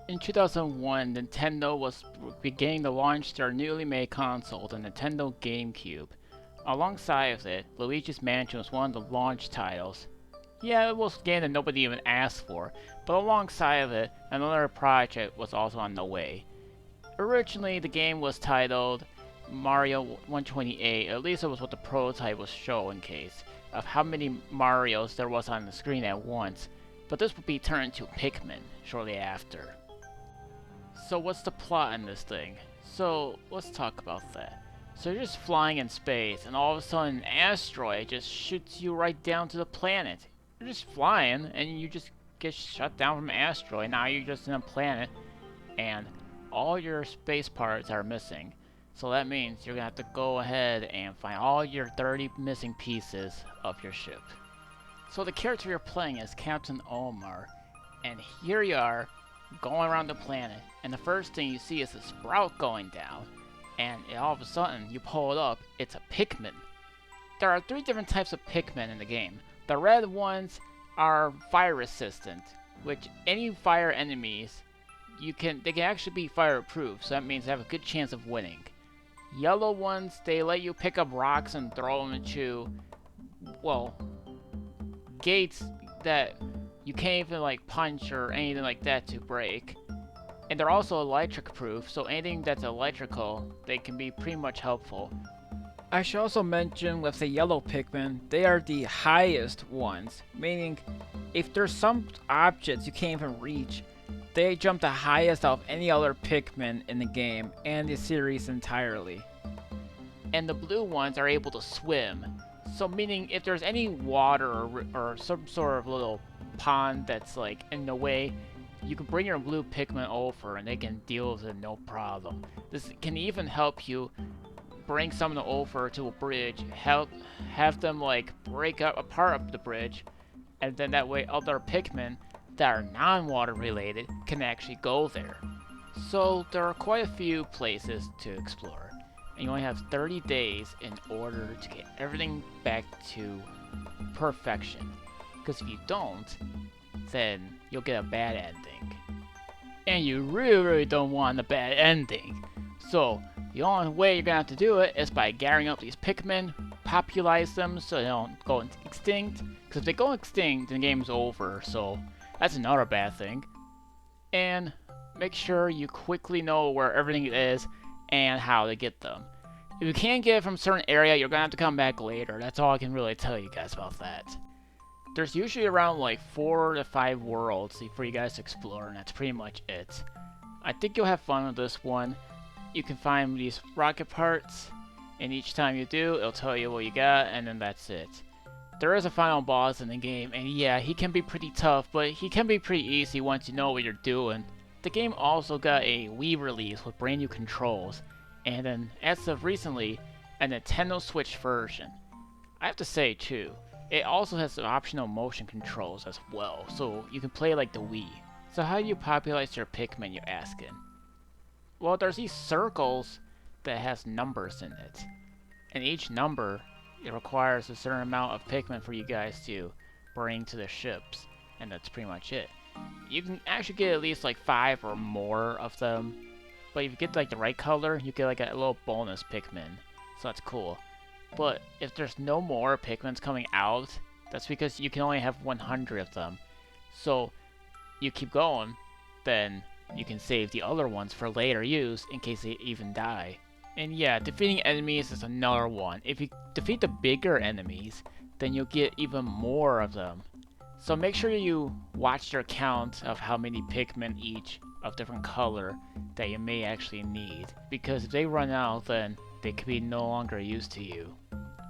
In 2001, Nintendo was beginning to launch their newly made console, the Nintendo GameCube. Alongside of it, Luigi's Mansion was one of the launch titles. Yeah, it was a game that nobody even asked for, but alongside of it, another project was also on the way. Originally, the game was titled Mario 128, at least it was what the prototype was showing case, of how many Marios there was on the screen at once, but this would be turned to Pikmin shortly after. So what's the plot in this thing? So let's talk about that. So you're just flying in space, and all of a sudden an asteroid just shoots you right down to the planet. You're just flying, and you just get shut down from an asteroid. Now you're just in a planet, and all your space parts are missing. So that means you're gonna have to go ahead and find all your 30 missing pieces of your ship. So the character you're playing is Captain Omar, and here you are going around the planet, and the first thing you see is a sprout going down, and all of a sudden you pull it up, it's a Pikmin. There are three different types of Pikmin in the game. The red ones are fire resistant, which any fire enemies they can actually be fireproof, so that means they have a good chance of winning. Yellow ones, they let you pick up rocks and throw them into, well, gates that you can't even like punch or anything like that to break. And they're also electric proof, so anything that's electrical, they can be pretty much helpful. I should also mention with the yellow Pikmin, they are the highest ones, meaning if there's some objects you can't even reach, they jump the highest out of any other Pikmin in the game and the series entirely. And the blue ones are able to swim, so meaning if there's any water or some sort of little pond that's like in the way, you can bring your blue Pikmin over and they can deal with it no problem. This can even help you bring someone over to a bridge, have them like break up a part of the bridge, and then that way other Pikmin that are non-water related can actually go there. So there are quite a few places to explore, and you only have 30 days in order to get everything back to perfection. Because if you don't, then you'll get a bad ending. And you really don't want a bad ending. So the only way you're gonna have to do it is by gathering up these Pikmin, popularize them so they don't go extinct. Because if they go extinct, then the game's over, so that's another bad thing. And make sure you quickly know where everything is and how to get them. If you can't get it from a certain area, you're gonna have to come back later. That's all I can really tell you guys about that. There's usually around like 4 to 5 worlds for you guys to explore, and that's pretty much it. I think you'll have fun with this one. You can find these rocket parts, and each time you do, it'll tell you what you got, and then that's it. There is a final boss in the game, and yeah, he can be pretty tough, but he can be pretty easy once you know what you're doing. The game also got a Wii release with brand new controls, and then as of recently, a Nintendo Switch version. I have to say too, it also has some optional motion controls as well, so you can play like the Wii. So how do you populate your Pikmin, you're asking? Well, there's these circles that has numbers in it, and each number, it requires a certain amount of Pikmin for you guys to bring to the ships, and that's pretty much it. You can actually get at least like 5 or more of them, but if you get like the right color, you get like a little bonus Pikmin, so that's cool. But if there's no more Pikmins coming out, that's because you can only have 100 of them. So you keep going, then you can save the other ones for later use in case they even die. And yeah, defeating enemies is another one. If you defeat the bigger enemies, then you'll get even more of them. So make sure you watch your count of how many Pikmin each of different color that you may actually need. Because if they run out, then they could be no longer used to you.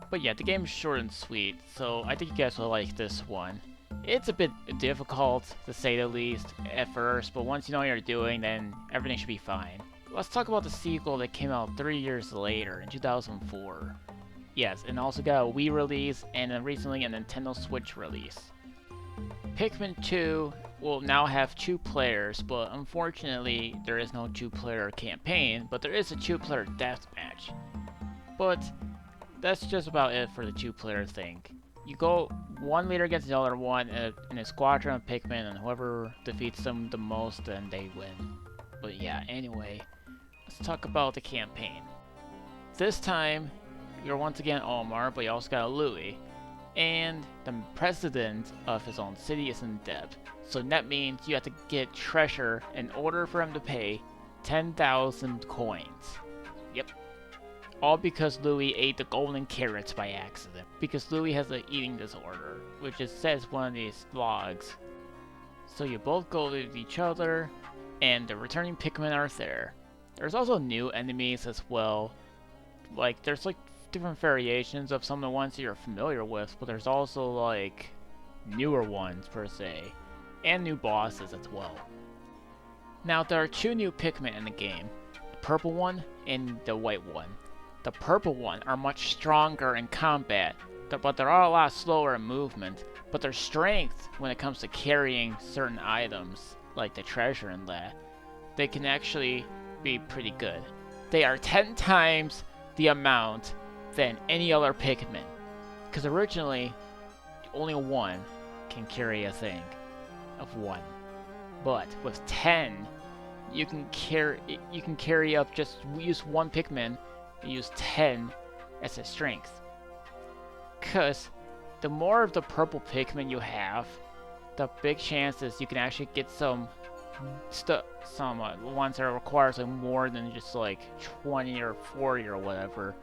But yeah, the game is short and sweet, so I think you guys will like this one. It's a bit difficult, to say the least, at first, but once you know what you're doing, then everything should be fine. Let's talk about the sequel that came out 3 years later, in 2004. Yes, and also got a Wii release, and then recently a Nintendo Switch release. Pikmin 2 will now have 2 players, but unfortunately there is no 2-player campaign, but there is a 2-player deathmatch. But that's just about it for the 2-player thing. you go one leader against the other one in a squadron of Pikmin, and whoever defeats them the most, then they win. But yeah, anyway, let's talk about the campaign. This time, you're once again Omar, but you also got a Louie, and the president of his own city is in debt. So that means you have to get treasure in order for him to pay 10,000 coins. Yep. All because Louie ate the golden carrots by accident. Because Louie has an eating disorder, which it says one of these logs. So you both go with each other, and the returning Pikmin are there. There's also new enemies as well. Like, there's like different variations of some of the ones that you're familiar with, but there's also like newer ones per se, and new bosses as well. Now, there are two new Pikmin in the game, the purple one and the white one. The purple one are much stronger in combat, but they're all a lot slower in movement, but their strength when it comes to carrying certain items, like the treasure and that, they can actually be pretty good. They are 10 times the amount than any other Pikmin, because originally only one can carry a thing of one, but with 10 you can carry up, just use one Pikmin and use 10 as a strength. Because the more of the purple Pikmin you have, the big chances you can actually get some ones that requires like more than just like 20 or 40 or whatever.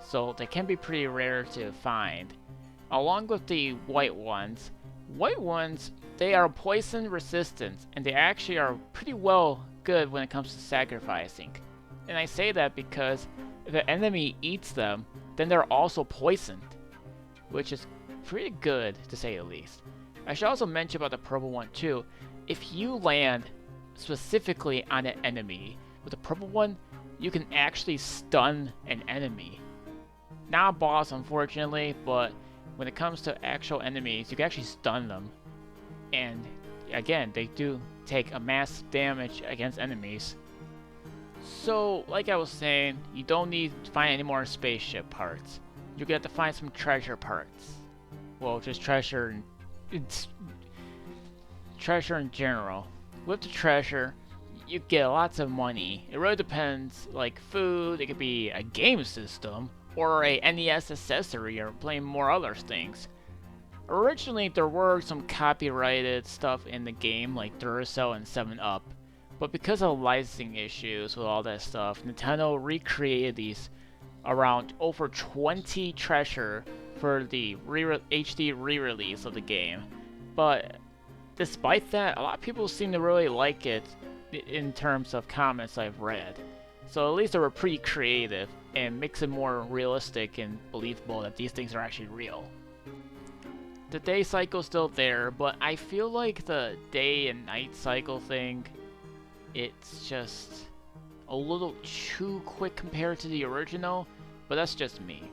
So they can be pretty rare to find. Along with the white ones, they are poison resistant, and they actually are pretty well good when it comes to sacrificing. And I say that because if an enemy eats them, then they're also poisoned, which is pretty good to say the least. I should also mention about the purple one too. If you land specifically on an enemy with the purple one, you can actually stun an enemy. Not a boss, unfortunately, but when it comes to actual enemies, you can actually stun them. And again, they do take a massive damage against enemies. So, like I was saying, you don't need to find any more spaceship parts. You're gonna have to find some treasure parts. Well, just treasure in general. With the treasure, you get lots of money. It really depends, like food, it could be a game system, or a NES accessory, or playing more other things. Originally, there were some copyrighted stuff in the game, like Duracell and 7-Up, but because of licensing issues with all that stuff, Nintendo recreated these around over 20 treasure for the HD re-release of the game. But despite that, a lot of people seem to really like it in terms of comments I've read. So at least they were pretty creative and makes it more realistic and believable that these things are actually real. The day cycle's still there, but I feel like the day and night cycle thing, it's just a little too quick compared to the original, but that's just me.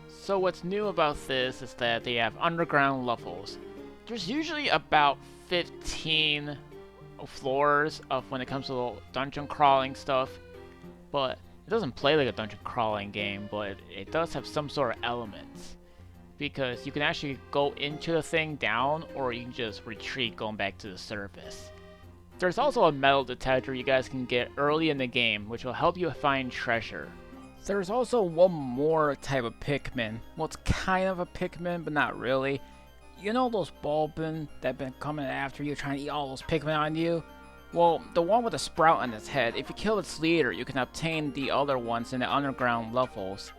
So what's new about this is that they have underground levels. There's usually about 15 floors of when it comes to the dungeon crawling stuff, but it doesn't play like a dungeon crawling game, but it does have some sort of elements. Because you can actually go into the thing down, or you can just retreat going back to the surface. There's also a metal detector you guys can get early in the game, which will help you find treasure. There's also one more type of Pikmin. Well, it's kind of a Pikmin, but not really. You know those Bulbin that have been coming after you, trying to eat all those Pikmin on you? Well, the one with a sprout on its head, if you kill its leader, you can obtain the other ones in the underground levels.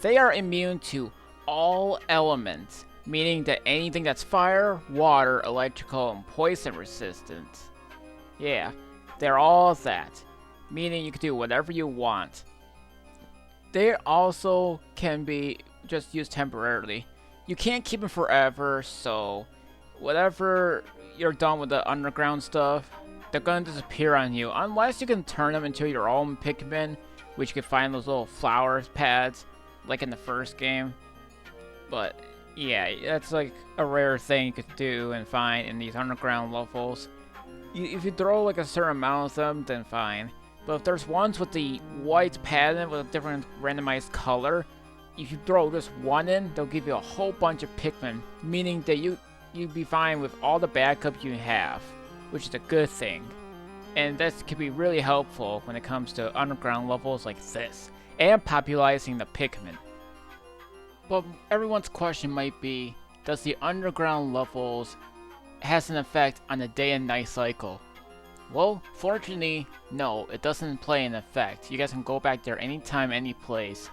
They are immune to all elements, meaning that anything that's fire, water, electrical, and poison resistant. Yeah, they're all that, meaning you can do whatever you want. They also can be just used temporarily. You can't keep them forever, so whatever you're done with the underground stuff, they're gonna disappear on you, unless you can turn them into your own Pikmin, which you can find those little flower pads, like in the first game. But yeah, that's like a rare thing you could do and find in these underground levels. If you throw like a certain amount of them, then fine. But if there's ones with the white pattern with a different randomized color, if you throw just one in, they'll give you a whole bunch of Pikmin, meaning that you'd be fine with all the backup you have, which is a good thing. And that can be really helpful when it comes to underground levels like this, and popularizing the Pikmin. But everyone's question might be, does the underground levels has an effect on the day and night cycle? Well, fortunately, no, it doesn't play an effect. You guys can go back there anytime, any place,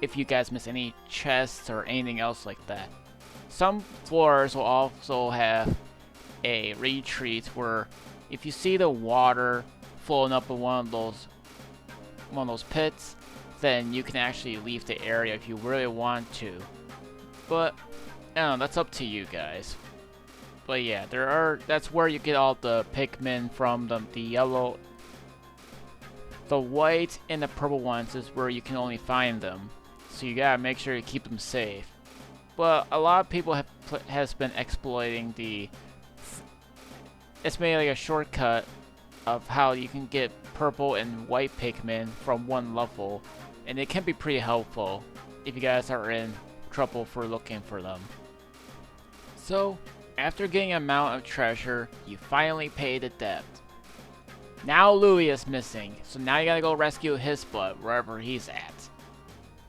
if you guys miss any chests or anything else like that. Some floors will also have a retreat where if you see the water filling up in one of those pits, then you can actually leave the area if you really want to. But I don't know, that's up to you guys. But yeah, that's where you get all the Pikmin from, the yellow, the white, and the purple ones is where you can only find them. So you gotta make sure you keep them safe. But a lot of people has been exploiting it's made like a shortcut of how you can get purple and white Pikmin from one level, and it can be pretty helpful if you guys are in trouble for looking for them. So, after getting an amount of treasure, you finally pay the debt. Now Louie is missing, so now you gotta go rescue his butt wherever he's at.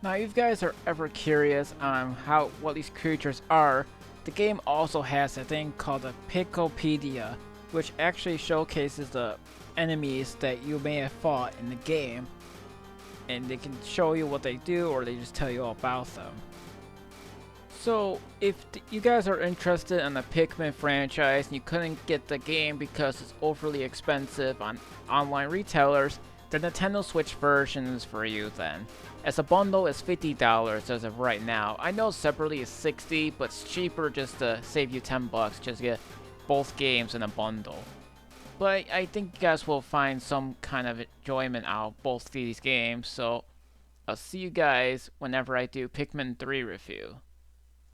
Now if you guys are ever curious on what these creatures are, the game also has a thing called a Pikopedia, which actually showcases the enemies that you may have fought in the game, and they can show you what they do or they just tell you all about them. So if you guys are interested in the Pikmin franchise and you couldn't get the game because it's overly expensive on online retailers, the Nintendo Switch version is for you then. As a bundle, it's $50 as of right now. I know separately it's $60, but it's cheaper just to save you $10 just to get both games in a bundle. But I think you guys will find some kind of enjoyment out of both these games, so I'll see you guys whenever I do Pikmin 3 review.